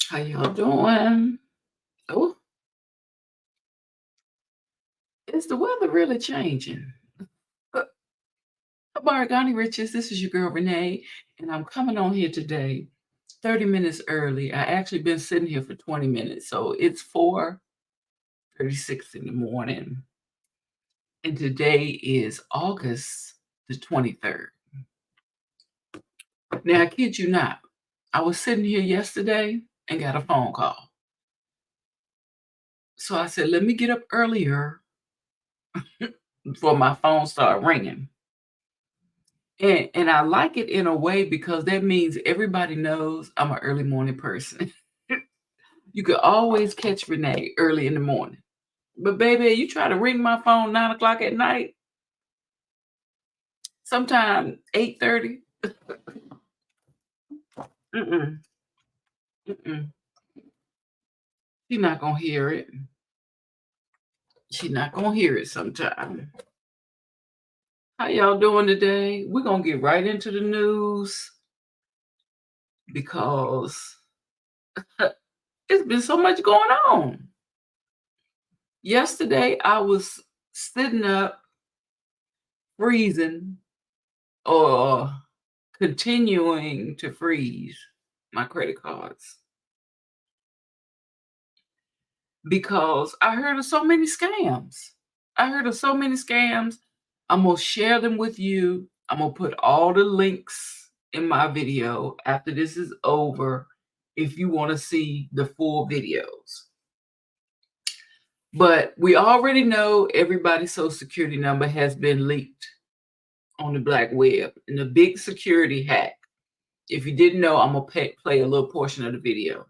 How y'all doing? Oh, is the weather really changing? Uh, Bargani Riches, this is your girl Renee, and I'm coming on here today 30 minutes early. I actually been sitting here for 20 minutes, so it's 4:36 in the morning, and today is August the 23rd. Now, I kid you not, I was sitting here yesterday and got a phone call. So I said, let me get up earlier before my phone started ringing. And I like it in a way because that means everybody knows I'm an early morning person. You could always catch Renee early in the morning. But baby, you try to ring my phone 9 o'clock at night, sometime 8:30. Mm-mm, mm-mm. She's not gonna hear it. She's not gonna hear it sometime. How y'all doing today? We're gonna get right into the news because it's been so much going on. Yesterday, I was sitting up freezing or continuing to freeze my credit cards because I heard of so many scams. I'm going to share them with you. I'm going to put all the links in my video after this is over if you want to see the full videos. But we already know everybody's social security number has been leaked on the black web in a big security hack. If you didn't know, I'm going to play a little portion of the video.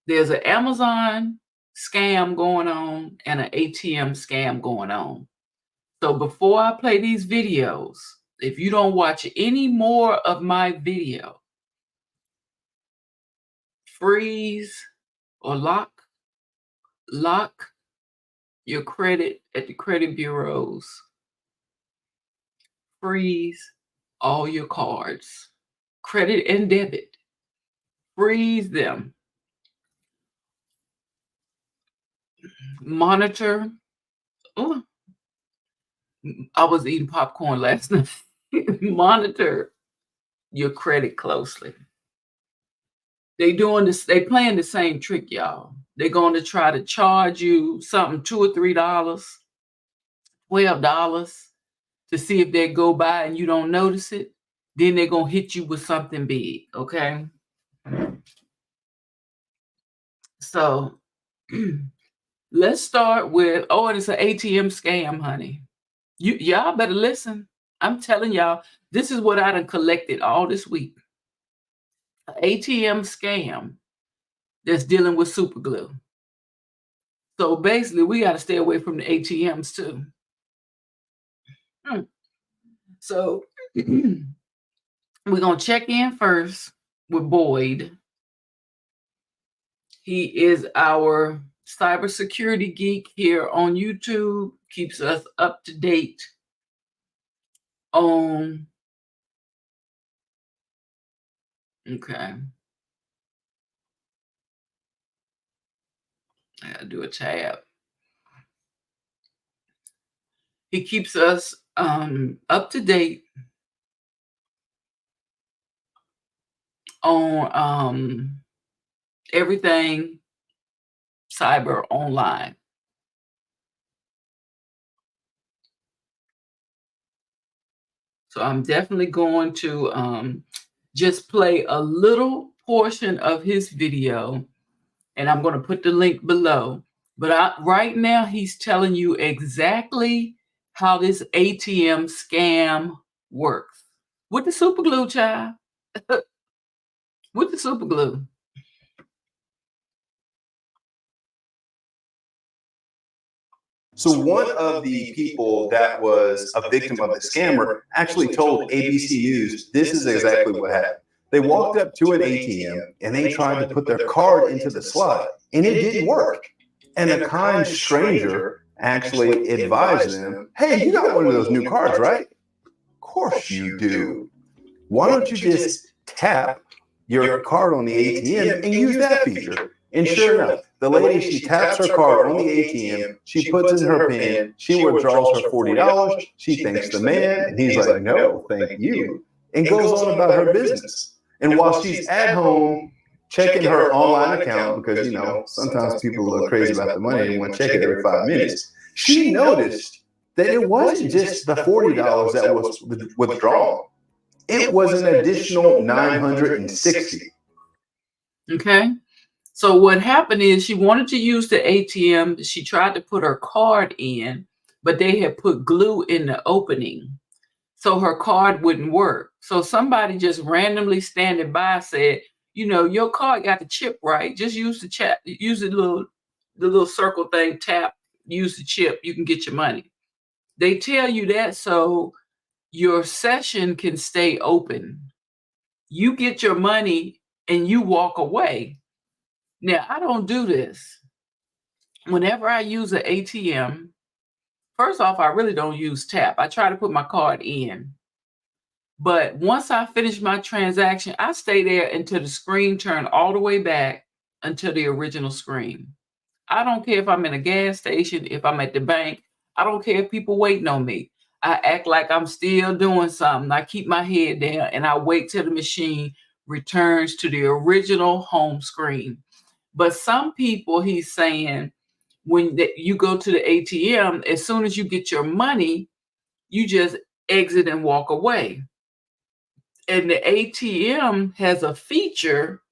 There's an Amazon scam going on and an ATM scam going on. So before I play these videos, if you don't watch any more of my video, freeze or lock your credit at the credit bureaus. Freeze all your cards, credit and debit. Freeze them. Monitor. Oh, I was eating popcorn last night. Monitor your credit closely. They doing this. They playing the same trick, y'all. They're going to try to charge you something $2 or $3, $12 to see if they go by and you don't notice it. Then they're gonna hit you with something big. Okay. So let's start with, and it's an ATM scam, honey. Y'all better listen. I'm telling y'all, this is what I done collected all this week. An ATM scam that's dealing with super glue. So basically, we got to stay away from the ATMs too. So we're going to check in first with Boyd. He is our cybersecurity geek here on YouTube, keeps us up to date on. Okay. I gotta do a tab. He keeps us up to date on everything cyber online. So I'm definitely going to just play a little portion of his video, and I'm going to put the link below. But right now, he's telling you exactly how this ATM scam works. With the super glue, child. With the super glue. So one of the people that was a victim of the scammer actually told ABC News this is exactly what happened. They walked up to an ATM and they tried to put their card into the slot, and it didn't work. And a kind stranger actually advised them, hey, you got one of those new cards, right? Of course you do. Why don't you just tap your card on the ATM and use that feature. And sure enough, the lady, she taps her card on the ATM, she puts in her PIN, she withdraws her $40, she thanks the man, and he's like, no, thank you, and goes on about her business. And while she's at home checking her online account, because, you know, sometimes people are crazy about the money and want to check it every 5 minutes, she noticed that it wasn't just the $40 that was withdrawn. It was an additional 960. Okay. So what happened is she wanted to use the ATM. She tried to put her card in, but they had put glue in the opening, so her card wouldn't work. So somebody just randomly standing by said, you know, your card got the chip right. Just use the chat, use the little circle thing, tap, use the chip, you can get your money. They tell you that so your session can stay open. You get your money and you walk away. Now, I don't do this. Whenever I use an ATM, first off, I really don't use tap. I try to put my card in. But once I finish my transaction, I stay there until the screen turns all the way back until the original screen. I don't care if I'm in a gas station, if I'm at the bank. I don't care if people waiting on me. I act like I'm still doing something. I keep my head down and I wait till the machine returns to the original home screen. But some people, he's saying, when you go to the ATM, as soon as you get your money, you just exit and walk away. And the ATM has a feature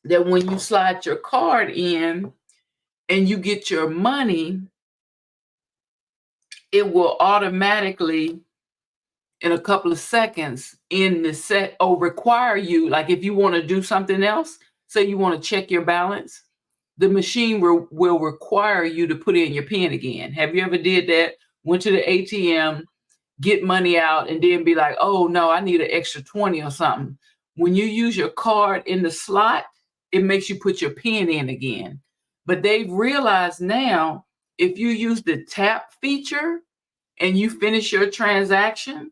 that when you slide your card in and you get your money, it will automatically, in a couple of seconds, in the set, or require you, like if you want to do something else, say you want to check your balance, the machine will require you to put in your PIN again. Have you ever did that? Went to the ATM, get money out, and then be like, oh no, I need an extra 20 or something. When you use your card in the slot, it makes you put your PIN in again. But they've realized now, if you use the tap feature and you finish your transaction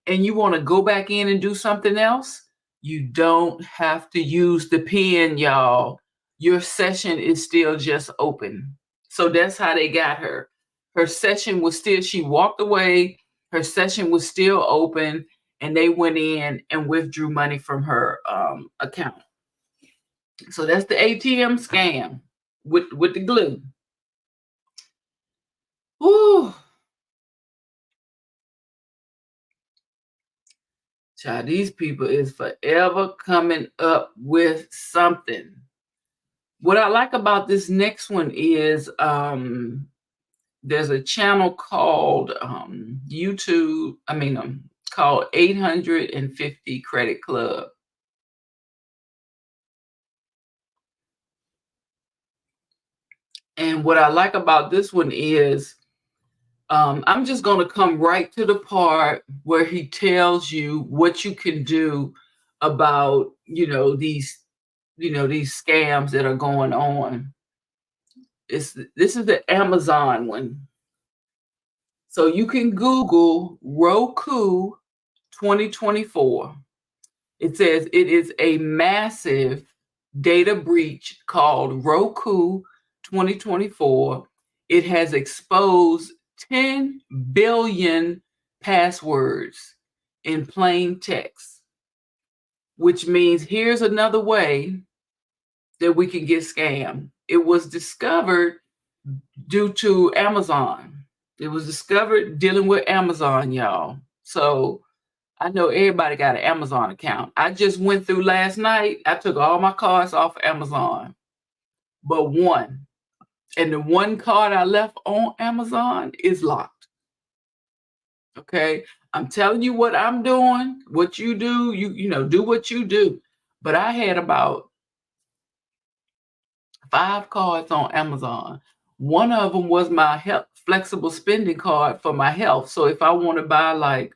and you want to go back in and do something else, you don't have to use the PIN, y'all. Your session is still just open. So that's how they got her. Her session was still, she walked away, her session was still open, and they went in and withdrew money from her account. So that's the ATM scam with the glue. Whew. Child, these people is forever coming up with something. What I like about this next one is there's a channel called called 850 Credit Club. And what I like about this one is I'm just going to come right to the part where he tells you what you can do about, these scams that are going on. This is the Amazon one. So you can Google Roku 2024. It says it is a massive data breach called Roku 2024. It has exposed 10 billion passwords in plain text, which means here's another way that we can get scammed. It was discovered due to Amazon. It was discovered dealing with Amazon, y'all. So I know everybody got an Amazon account. I just went through last night. I took all my cards off of Amazon, but one. And the one card I left on Amazon is locked. Okay. I'm telling you what I'm doing, what you do, do what you do. But I had about 5 cards on Amazon. One of them was my health flexible spending card for my health. So if I want to buy like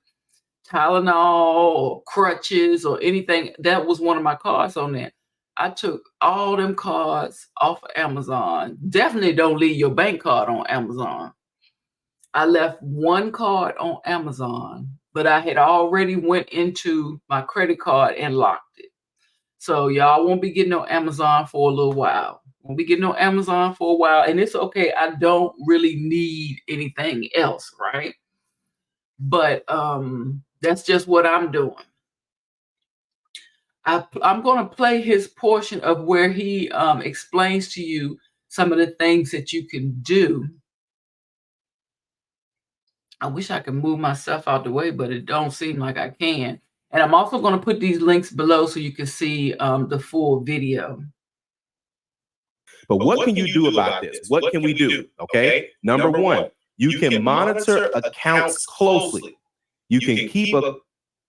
Tylenol or crutches or anything, that was one of my cards on there. I took all them cards off of Amazon. Definitely don't leave your bank card on Amazon. I left one card on Amazon, but I had already went into my credit card and locked it. So y'all won't be getting no Amazon for a little while. Won't be getting no Amazon for a while. And it's okay. I don't really need anything else, right? But that's just what I'm doing. I'm going to play his portion of where he explains to you some of the things that you can do. I wish I could move myself out the way, but it don't seem like I can. And I'm also going to put these links below so you can see the full video. But what can you do about this? What can we do? Okay. Number one, you can monitor accounts closely. You can keep a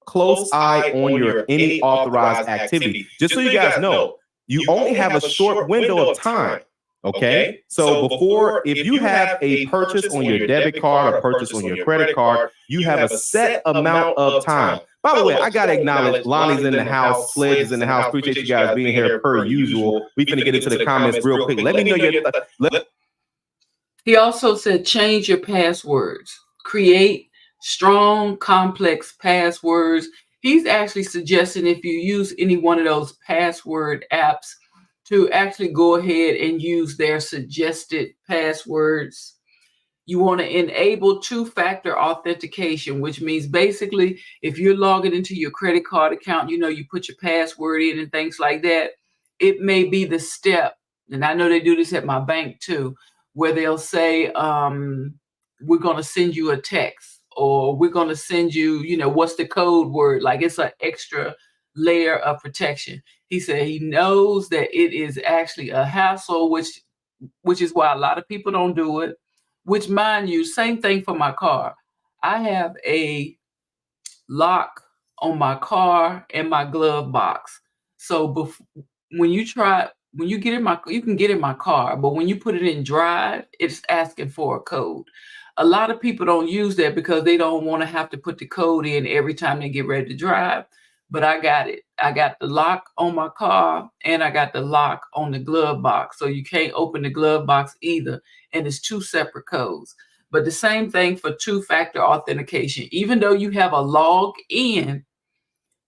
close eye on your any authorized activity. Just so you guys know, you only have a short window of time. Okay. So before, if you have a purchase on your debit card or purchase on your credit card, you have a set amount of time. By the way, I got to acknowledge Lonnie's in the house, Sledge is in the house. Appreciate you guys being here per usual. We're going to get into the comments real quick. Let me know your He also said change your passwords. Create strong, complex passwords. He's actually suggesting if you use any one of those password apps to actually go ahead and use their suggested passwords. You want to enable two-factor authentication, which means basically if you're logging into your credit card account, you put your password in and things like that. It may be the step, and I know they do this at my bank too, where they'll say, we're going to send you a text, or we're going to send you, what's the code word? Like it's an extra layer of protection. He said he knows that it is actually a hassle, which is why a lot of people don't do it. Which, mind you, same thing for my car. I have a lock on my car and my glove box. So when you get in you can get in my car, but when you put it in drive, it's asking for a code. A lot of people don't use that because they don't want to have to put the code in every time they get ready to drive. But I got it. I got the lock on my car and I got the lock on the glove box. So you can't open the glove box either. And it's two separate codes. But the same thing for two-factor authentication. Even though you have a log in,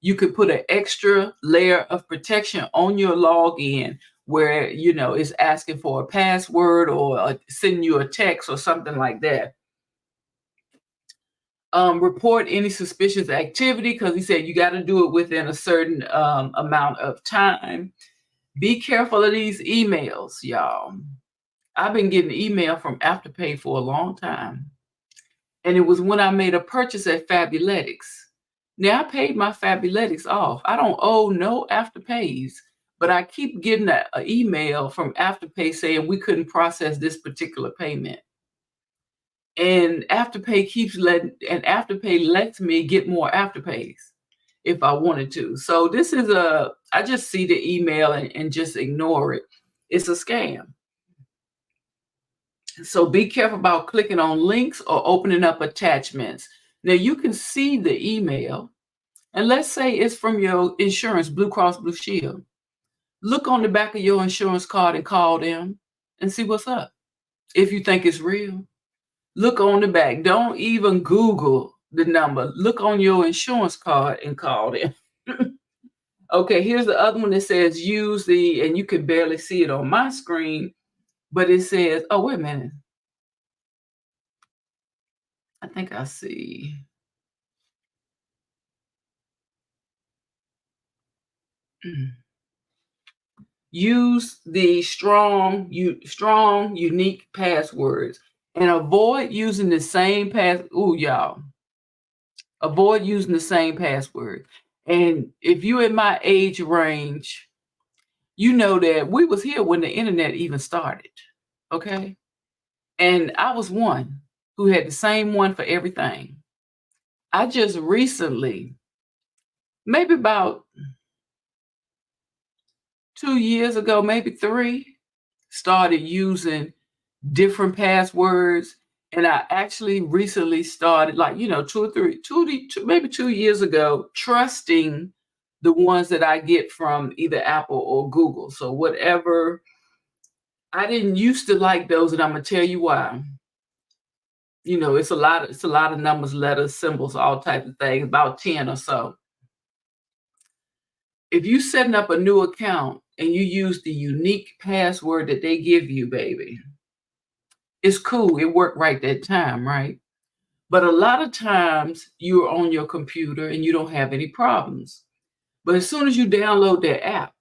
you could put an extra layer of protection on your login where, it's asking for a password or sending you a text or something like that. Report any suspicious activity, because he said you got to do it within a certain amount of time. Be careful of these emails, y'all. I've been getting email from Afterpay for a long time. And it was when I made a purchase at Fabuletics. Now I paid my Fabuletics off. I don't owe no Afterpays, but I keep getting an email from Afterpay saying we couldn't process this particular payment. And Afterpay lets me get more Afterpays if I wanted to. So this is I just see the email and just ignore it. It's a scam. So be careful about clicking on links or opening up attachments. Now you can see the email, and let's say it's from your insurance, Blue Cross Blue Shield. Look on the back of your insurance card and call them and see what's up. If you think it's real, look on the back. Don't even Google the number. Look on your insurance card and call them. Okay, here's the other one that says use and you can barely see it on my screen, but it says, oh, wait a minute. I think I see. Use the strong, unique passwords and avoid using the same avoid using the same password. And if you're in my age range, you know that we was here when the internet even started. Okay. And I was one who had the same one for everything. I just recently, maybe about 2 years ago, maybe 3, started using different passwords. And I actually recently started, like, 2 years ago, trusting the ones that I get from either Apple or Google. So whatever, I didn't used to like those, and I'm gonna tell you why. It's a lot of numbers, letters, symbols, all types of things, about 10 or so. if you setting up a new account and you use the unique password that they give you, baby, it's cool. It worked right that time, right? But a lot of times you're on your computer and you don't have any problems. But as soon as you download that app,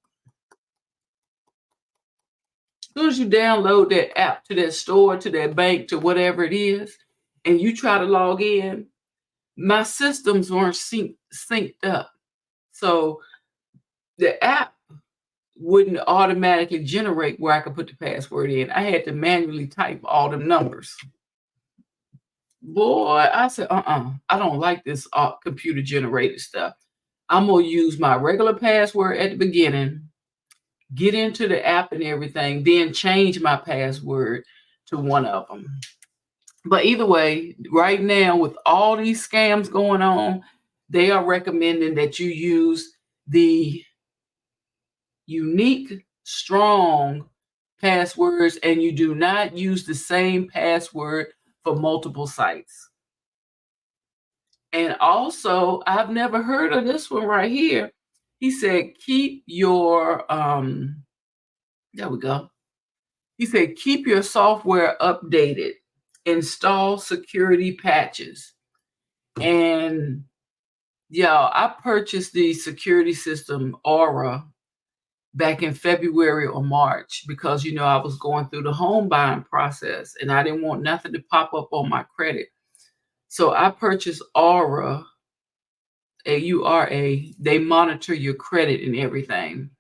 to that store, to that bank, to whatever it is, and you try to log in, my systems weren't synced up. So the app wouldn't automatically generate where I could put the password in. I had to manually type all them numbers. Boy, I said, I don't like this computer generated stuff. I'm going to use my regular password at the beginning, get into the app and everything, then change my password to one of them. But either way, right now, with all these scams going on, they are recommending that you use the unique, strong passwords, and you do not use the same password for multiple sites. And also, I've never heard of this one right here. He said, keep your, there we go. He said, keep your software updated, install security patches. And y'all, I purchased the security system Aura back in February or March because, I was going through the home buying process and I didn't want nothing to pop up on my credit. So I purchased Aura, AURA. They monitor your credit and everything.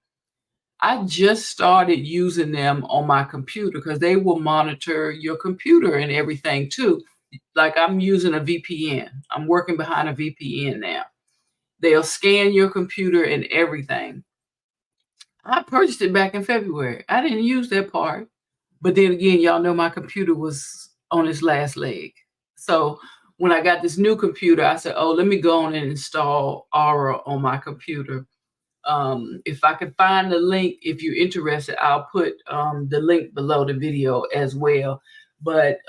I just started using them on my computer because they will monitor your computer and everything too. Like I'm using a VPN. I'm working behind a VPN now. They'll scan your computer and everything. I purchased it back in February. I didn't use that part. But then again, y'all know my computer was on its last leg. So when I got this new computer, I said, let me go on and install Aura on my computer. If I can find the link, if you're interested, I'll put the link below the video as well. But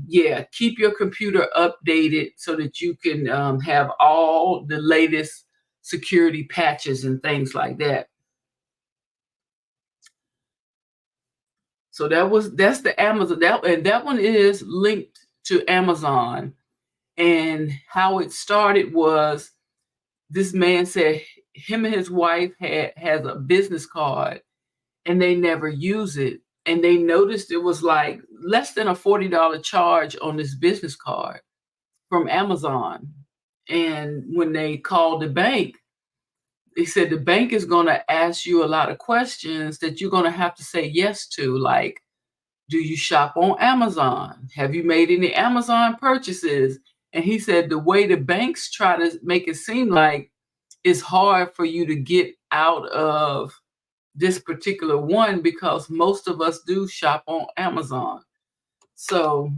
yeah, keep your computer updated so that you can have all the latest security patches and things like that. So that's the Amazon, that one is linked to Amazon. And how it started was this man said him and his wife has a business card and they never use it. And they noticed it was like less than a $40 charge on this business card from Amazon. And when they called the bank, they said the bank is going to ask you a lot of questions that you're going to have to say yes to, like, do you shop on Amazon? Have you made any Amazon purchases? And he said the way the banks try to make it seem like it's hard for you to get out of this particular one because most of us do shop on Amazon. So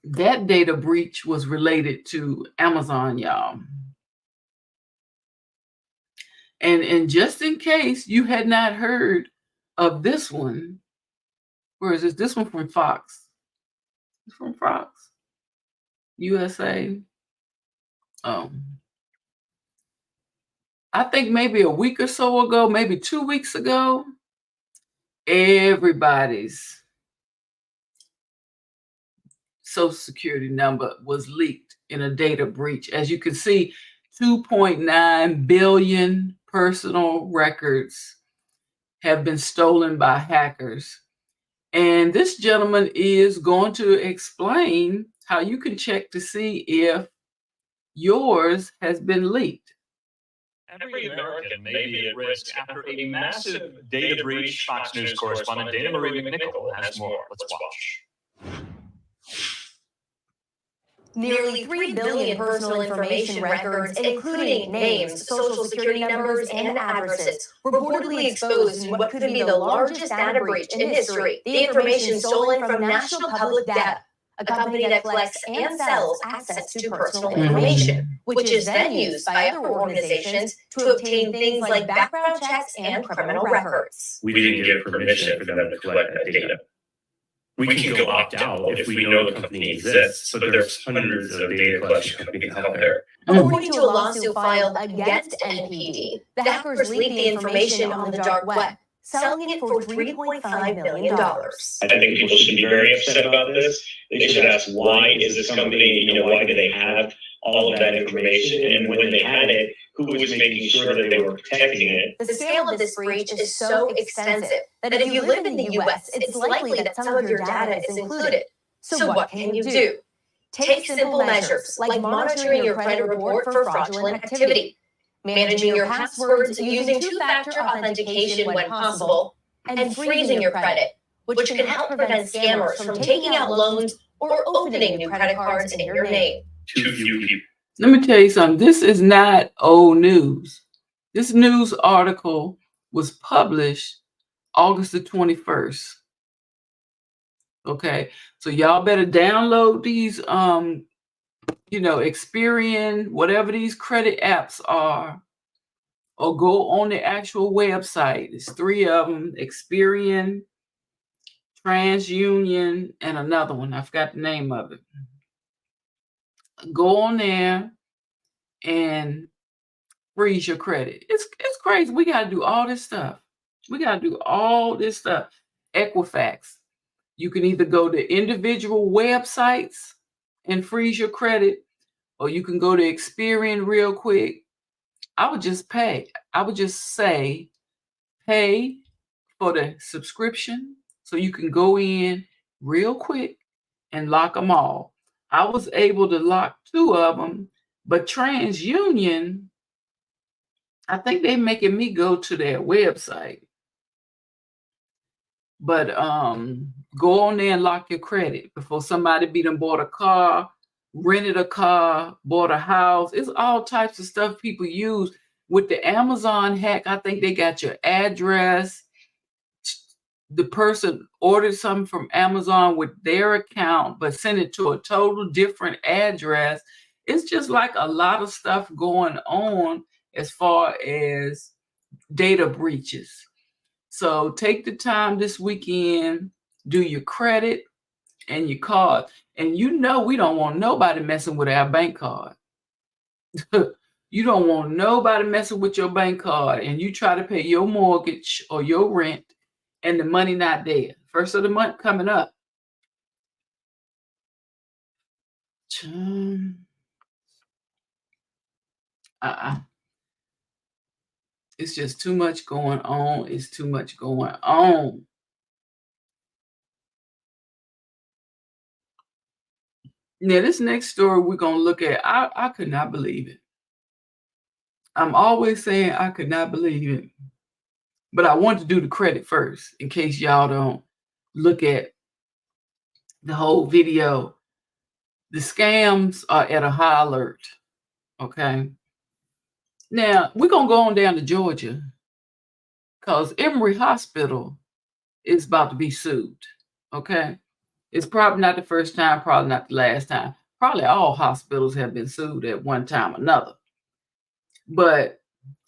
that data breach was related to Amazon, y'all. And just in case you had not heard of this one, where is this? This one from Fox. It's from Fox, USA. I think maybe a week or so ago, maybe 2 weeks ago, everybody's Social Security number was leaked in a data breach. As you can see, 2.9 billion personal records have been stolen by hackers. And this gentleman is going to explain how you can check to see if yours has been leaked. Every American may be at risk after a massive data breach. Fox News correspondent Dana Marie McNichol has more. Let's watch. Nearly 3 billion personal information records, including names, social security numbers, and addresses, were reportedly exposed in what could be the largest data breach in history. The information stolen from National Public Data, a company that collects and sells access to personal information, which is then used by other organizations to obtain things like background checks and criminal records. We didn't give permission for them to collect that data. We can go opt out if we know the company exists, but there's hundreds of data collection companies out there. According to a lawsuit filed against NPD, the hackers leaked the information on the dark web, selling it for $3.5 million. I think people should be very upset about this. They should ask, why is this company, why do they have all of that information? And when they had it, who was making sure that they were protecting it? The scale of this breach is so extensive that if you live in the US, it's likely that some of your data is included. So what can you do? Take simple measures like monitoring your credit report for fraudulent activity, managing your passwords using two-factor authentication when possible, and freezing your credit, which can help prevent scammers from taking out loans or opening new credit cards in your name. Too few people. Let me tell you something. This is not old news. This news article was published August the 21st. Okay, so y'all better download these, Experian, whatever these credit apps are, or go on the actual website. There's 3 of them: Experian, TransUnion, and another one. I forgot the name of it. Go on there and freeze your credit. It's crazy. We got to do all this stuff. Equifax. You can either go to individual websites and freeze your credit, or you can go to Experian real quick. I would just say pay for the subscription so you can go in real quick and lock them all. I was able to lock 2 of them, but TransUnion, I think they're making me go to their website. But go on there and lock your credit before somebody bought a car, rented a car, bought a house. It's all types of stuff people use. With the Amazon hack, I think they got your address. The person ordered something from Amazon with their account, but sent it to a total different address. It's just like a lot of stuff going on as far as data breaches. So take the time this weekend, do your credit and your card. And we don't want nobody messing with our bank card. You don't want nobody messing with your bank card, and you try to pay your mortgage or your rent and the money not there. First of the month coming up. It's just too much going on. It's too much going on. Now, this next story we're going to look at, I could not believe it. I'm always saying I could not believe it. But I want to do the credit first in case y'all don't look at the whole video. The scams are at a high alert. Okay. Now, we're going to go on down to Georgia because Emory Hospital is about to be sued. Okay. It's probably not the first time, probably not the last time. Probably all hospitals have been sued at one time or another. But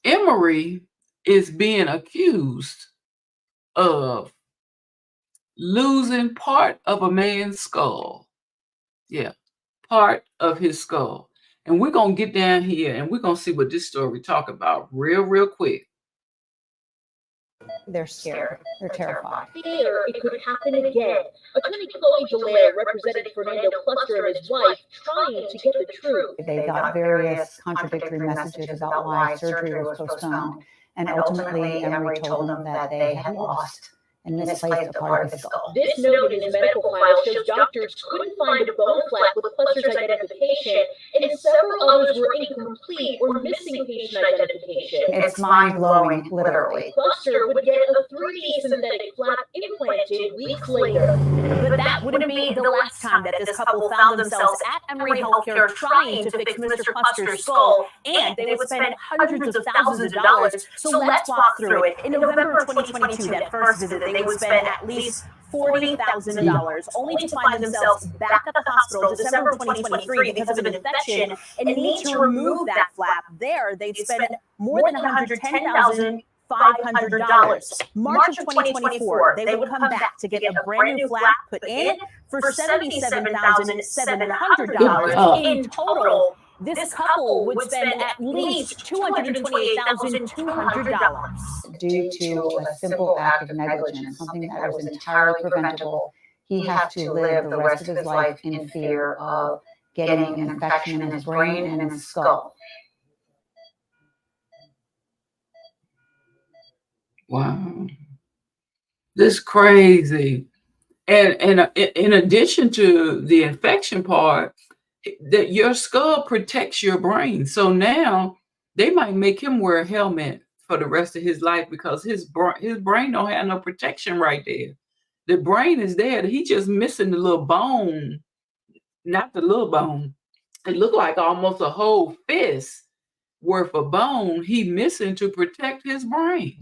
Emory is being accused of losing part of a man's skull. Yeah, part of his skull. And we're going to get down here and we're going to see what this story talk about real quick. They're scared. They're terrified. Fear it could happen again. Attorney Chloe Delaire represented Fernando Cluster and his wife, trying to get the truth. They got various contradictory messages about why surgery was postponed, and ultimately Emory told them that they had lost and misplaced a part of his skull. This note in his medical file shows doctors couldn't find a bone flap with Cluster's identification, and several others were incomplete or missing patient identification. It's mind-blowing, literally. Cluster would get a 3D synthetic flap implanted weeks later. But that wouldn't be the last time that this couple found themselves at Emory Healthcare trying to fix Mr. Cluster's skull, and they would spend hundreds of thousands of dollars. So let's walk through it. In November of 2022, that first visit, they would spend at least $40,000, only to find themselves back at the hospital December of 2023 because of an infection and need to remove that flap. There, they'd spend more than $110,500 $500. March of 2024, they would come back to get a brand new flat put in for $77,700. In total, this couple would spend at least $228,200. Due to a simple act of negligence, something that was entirely preventable, he has to live the rest of his life in fear of getting an infection in his brain and in his skull. Wow. This is crazy. And in addition to the infection part, that your skull protects your brain. So now they might make him wear a helmet for the rest of his life because his brain don't have no protection right there. The brain is there. He just missing the little bone, not the little bone. It looked like almost a whole fist worth of bone he missing to protect his brain.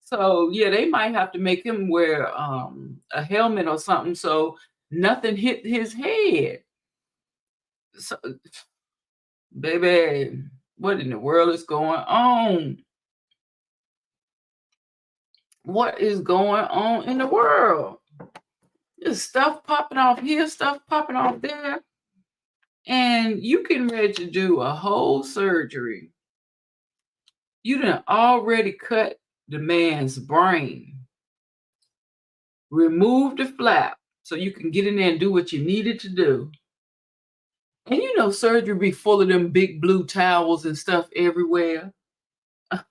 So yeah, they might have to make him wear a helmet or something so nothing hit his head. So, baby, what in the world is going on? What is going on in the world? There's stuff popping off here, stuff popping off there. And you getting ready to do a whole surgery. You done already cut the man's brain. Remove the flap so you can get in there and do what you needed to do. And you know surgery be full of them big blue towels and stuff everywhere. Let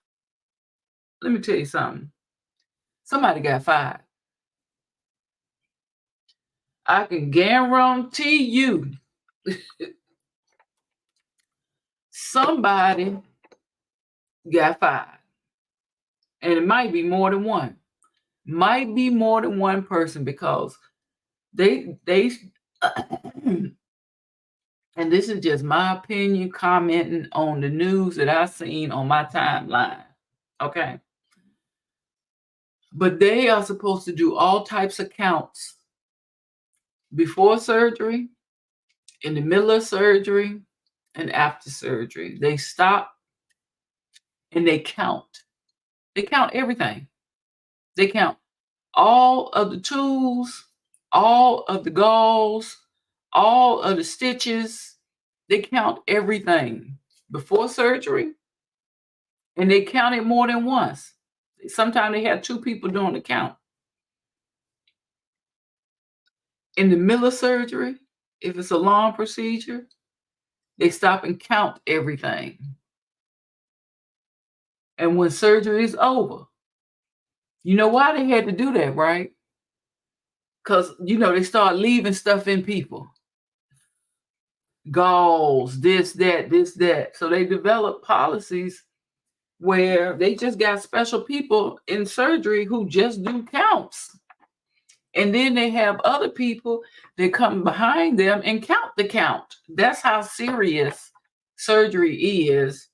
me tell you something. Somebody got fired. I can guarantee you somebody got fired. And it might be more than one. Might be more than one person because they and this is just my opinion commenting on the news that I've seen on my timeline. Okay. But they are supposed to do all types of counts before surgery, in the middle of surgery, and after surgery. They stop and they count. They count everything. They count all of the tools, all of the gauze, all of the stitches. They count everything before surgery, and they count it more than once. Sometimes they have two people doing the count. In the middle of surgery, if it's a long procedure, they stop and count everything. And when surgery is over, you know why they had to do that, right? Because, you know, they start leaving stuff in people. Gauze, this, that. So they develop policies where they just got special people in surgery who just do counts. And then they have other people that come behind them and count the count. That's how serious surgery is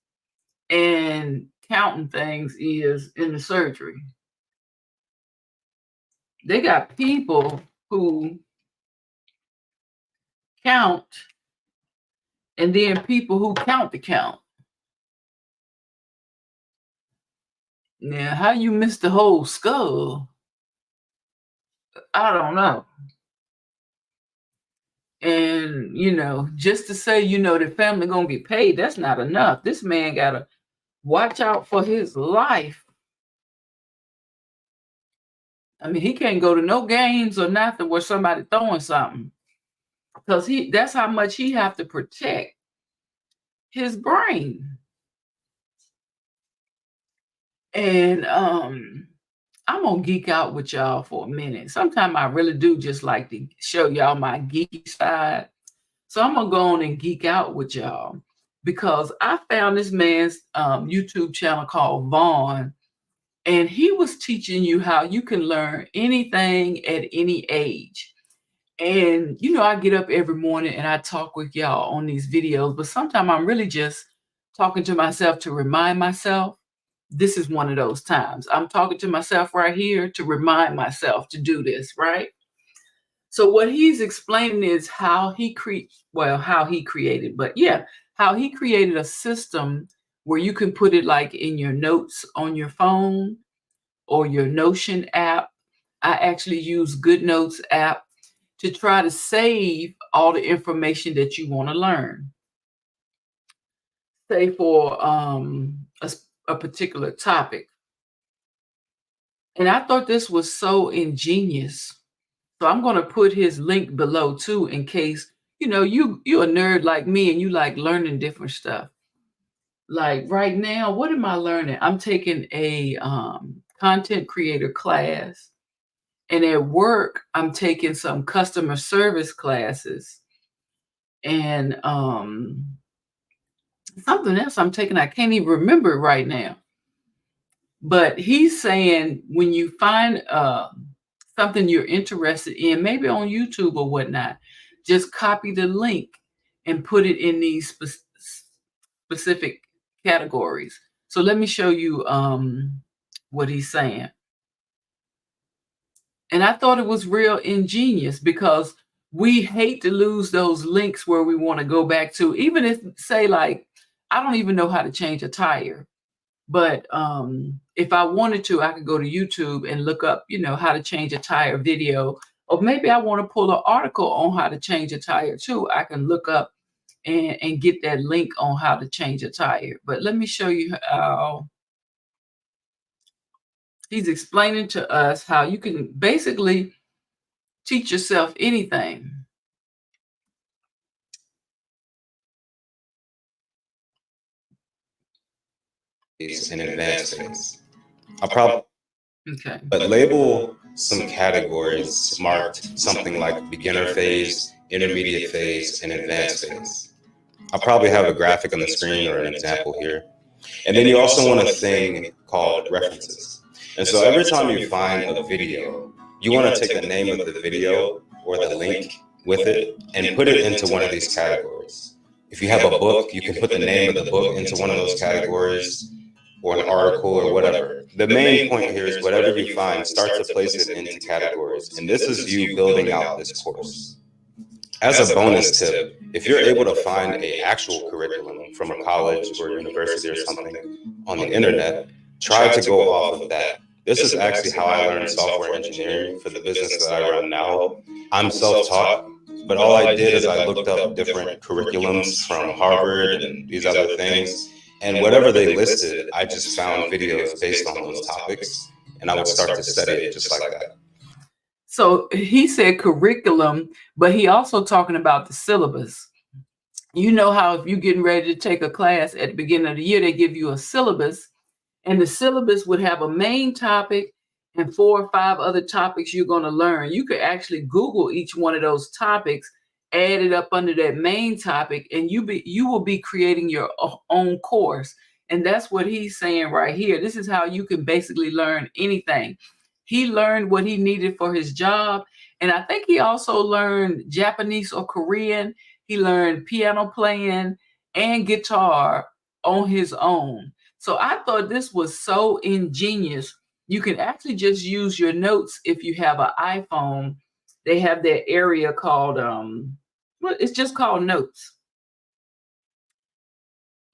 and counting things is in the surgery. They got people who count and then people who count the count. Now, how you miss the whole skull? I don't know. And, you know, just to say, you know, the family gonna get paid, that's not enough. This man gotta watch out for his life. I mean, he can't go to no games or nothing where somebody throwing something. Because that's how much he have to protect his brain. And I'm gonna geek out with y'all for a minute. Sometimes I really do just like to show y'all my geeky side. So I'm gonna go on and geek out with y'all because I found this man's YouTube channel called Vaughn, and he was teaching you how you can learn anything at any age. And you know, I get up every morning and I talk with y'all on these videos, but sometimes I'm really just talking to myself to remind myself. This is one of those times. I'm talking to myself right here to remind myself to do this, right? So what he's explaining is how he created a system where you can put it like in your notes on your phone or your Notion app. I actually use Good Notes app to try to save all the information that you want to learn. Say for a particular topic. And I thought this was so ingenious. So I'm going to put his link below too, in case, you're a nerd like me and you like learning different stuff. Like right now, what am I learning? I'm taking a content creator class. And at work, I'm taking some customer service classes. And something else I'm taking, I can't even remember it right now. But he's saying when you find something you're interested in, maybe on YouTube or whatnot, just copy the link and put it in these specific categories. So let me show you what he's saying. And I thought it was real ingenious, because we hate to lose those links where we want to go back to, even if, say, like, I don't even know how to change a tire. But if I wanted to, I could go to YouTube and look up, how to change a tire video. Or maybe I want to pull an article on how to change a tire too. I can look up and get that link on how to change a tire. But let me show you how he's explaining to us how you can basically teach yourself anything. And advanced things. But label some categories marked something like beginner phase, intermediate phase, and advanced phase. I'll probably have a graphic on the screen or an example here. And then you also want a thing called references. And so every time you find a video, you want to take the name of the video or the link with it and put it into one of these categories. If you have a book, you can put the name of the book into one of those categories, or an article or whatever. The main point here is whatever you find, start to place it into categories. And this is you building out this course. As a bonus tip, if you're able to find an actual curriculum from a college or university or something on the internet, try to go off of that. This is actually how I learned software engineering for the business that I run now. I'm self-taught, but all I did is I looked up different curriculums from Harvard and these other things. And whatever they listed, I just found videos based on those topics, and I would start to study it just like that. So he said curriculum, but he also talking about the syllabus. You know how if you're getting ready to take a class at the beginning of the year, they give you a syllabus, and the syllabus would have a main topic and 4 or 5 other topics you're going to learn. You could actually Google each one of those topics, add it up under that main topic, and you will be creating your own course. And that's what he's saying right here. This is how you can basically learn anything. He learned what he needed for his job, and I think he also learned Japanese or Korean. He learned piano playing and guitar on his own. So I thought this was so ingenious. You can actually just use your notes if you have an iPhone. They have that area called, it's just called notes.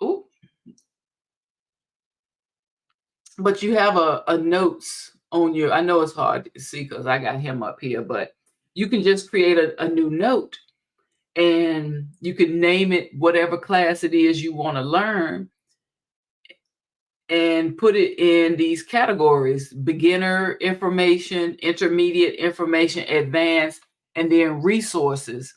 Ooh. But you have a notes on your, I know it's hard to see because I got him up here, but you can just create a new note and you can name it whatever class it is you want to learn and put it in these categories: beginner information, intermediate information, advanced, and then resources.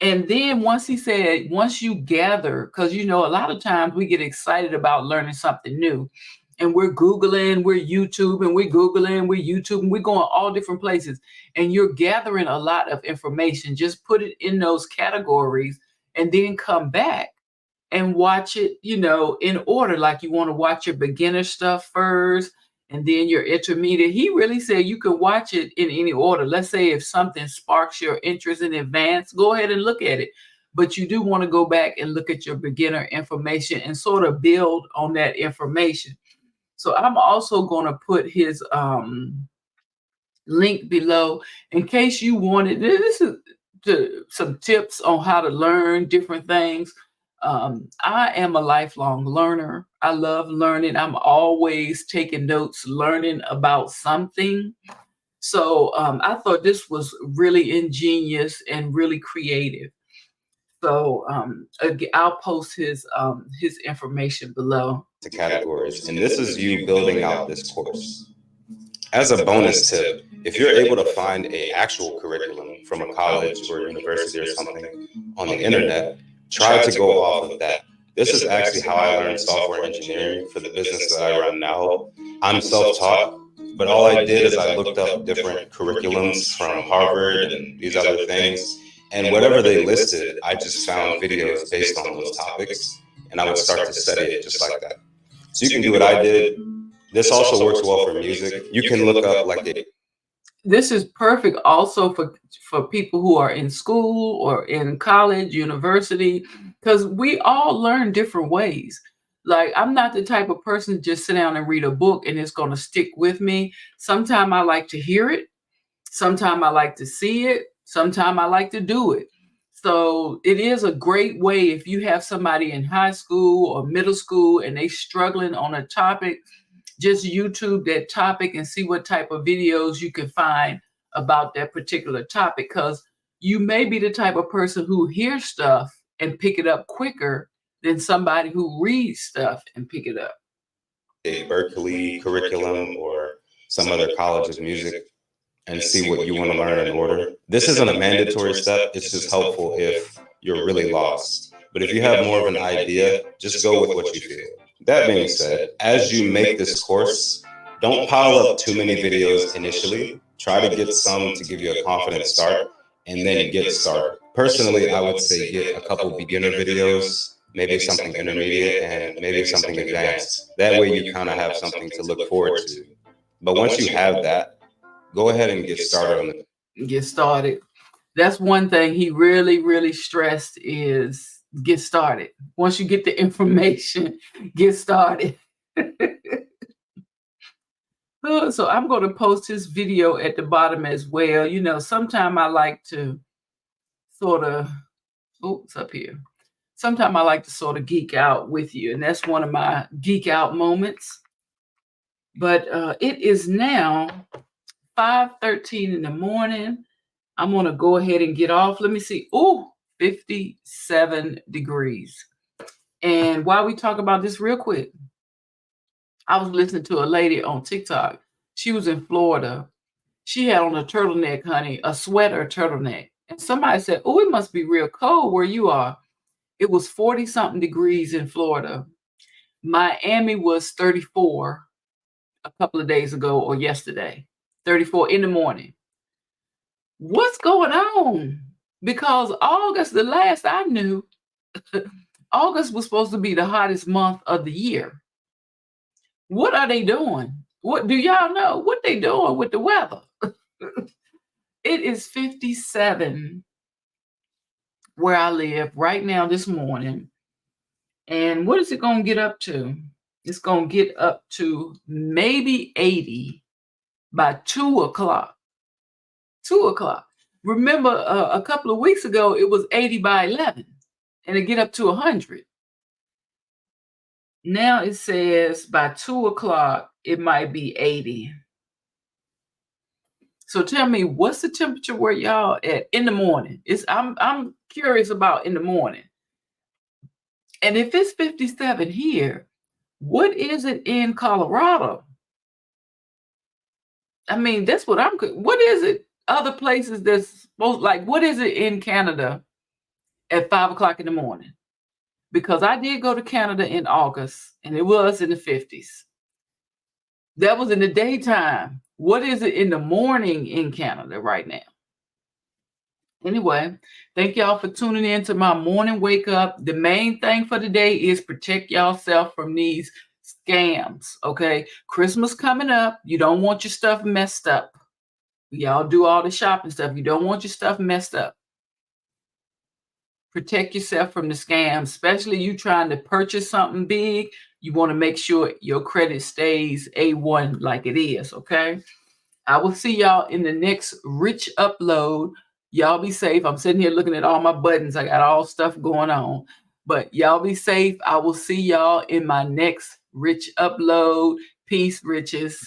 And then once he said, once you gather, because a lot of times we get excited about learning something new and we're Googling, we're YouTubing, we're Googling, we're YouTubing, we're going all different places, and you're gathering a lot of information. Just put it in those categories and then come back and watch it, in order. Like you want to watch your beginner stuff first and then your intermediate. He really said you can watch it in any order. Let's say if something sparks your interest in advance, go ahead and look at it. But you do want to go back and look at your beginner information and sort of build on that information. So I'm also going to put his link below in case you wanted. This is some tips on how to learn different things. I am a lifelong learner. I love learning. I'm always taking notes, learning about something. So I thought this was really ingenious and really creative. So I'll post his information below. To categories, and this is you building out this course. As a bonus tip, if you're able to find an actual curriculum from a college or university or something on the internet, try to go off of that. This is actually how I learned software engineering for the business that I run now. I'm self-taught, but all I did is I looked up different curriculums from Harvard and these other things, and whatever they listed, I just found videos based on those topics, and I would start to study it just like that. So you can do what I did. This also works well for music. You can look up like a. This is perfect also for people who are in school or in college, university, because we all learn different ways. Like, I'm not the type of person to just sit down and read a book and it's going to stick with me. Sometimes I like to hear it. Sometimes I like to see it. Sometimes I like to do it. So it is a great way if you have somebody in high school or middle school and they struggling on a topic, just YouTube that topic and see what type of videos you can find about that particular topic, because you may be the type of person who hears stuff and pick it up quicker than somebody who reads stuff and pick it up. A Berkeley curriculum or some other college of music and see what you want to learn in order. This isn't a mandatory step. It's just helpful if you're really lost. But if you have more of an idea, just go with what you feel. That being said, as you make this course, don't pile up too many videos initially. Try to get some to give you a confident start and then get started. Personally, I would say get a couple beginner videos, maybe something intermediate and maybe something advanced. That way you kind of have something to look forward to. But once you have that, go ahead and get started on it. Get started. That's one thing he really, really stressed is get started. Once you get the information, get started. So I'm going to post his video at the bottom as well. You know, sometimes I like to sort of, it's up here. Sometimes I like to sort of geek out with you, and that's one of my geek out moments. But it is now 5:13 in the morning. I'm going to go ahead and get off. Let me see. 57 degrees. And while we talk about this real quick, I was listening to a lady on TikTok. She was in Florida. She had on a turtleneck, honey, a sweater turtleneck. And somebody said, oh, it must be real cold where you are. It was 40-something degrees in Florida. Miami was 34 a couple of days ago or yesterday. 34 in the morning. What's going on? Because August, the last I knew, August was supposed to be the hottest month of the year. What are they doing? What do y'all know? What they doing with the weather? It is 57 where I live right now this morning. And what is it going to get up to? It's going to get up to maybe 80 by 2 o'clock. 2 o'clock. Remember, a couple of weeks ago, it was 80 by 11, and it get up to 100. Now it says by 2 o'clock, it might be 80. So tell me, what's the temperature where y'all at in the morning? I'm curious about in the morning. And if it's 57 here, what is it in Colorado? I mean, that's what what is it? Other places that's supposed, like, what is it in Canada at 5 o'clock in the morning? Because I did go to Canada in August and it was in the 50s. That was in the daytime. What is it in the morning in Canada right now? Anyway, thank y'all for tuning in to my morning wake up. The main thing for today is protect yourself from these scams, okay? Christmas coming up. You don't want your stuff messed up. Y'all do all the shopping stuff. You don't want your stuff messed up. Protect yourself from the scams, especially you trying to purchase something big. You want to make sure your credit stays A1 like it is, okay? I will see y'all in the next rich upload. Y'all be safe. I'm sitting here looking at all my buttons. I got all stuff going on. But y'all be safe. I will see y'all in my next Rich upload. Peace, riches.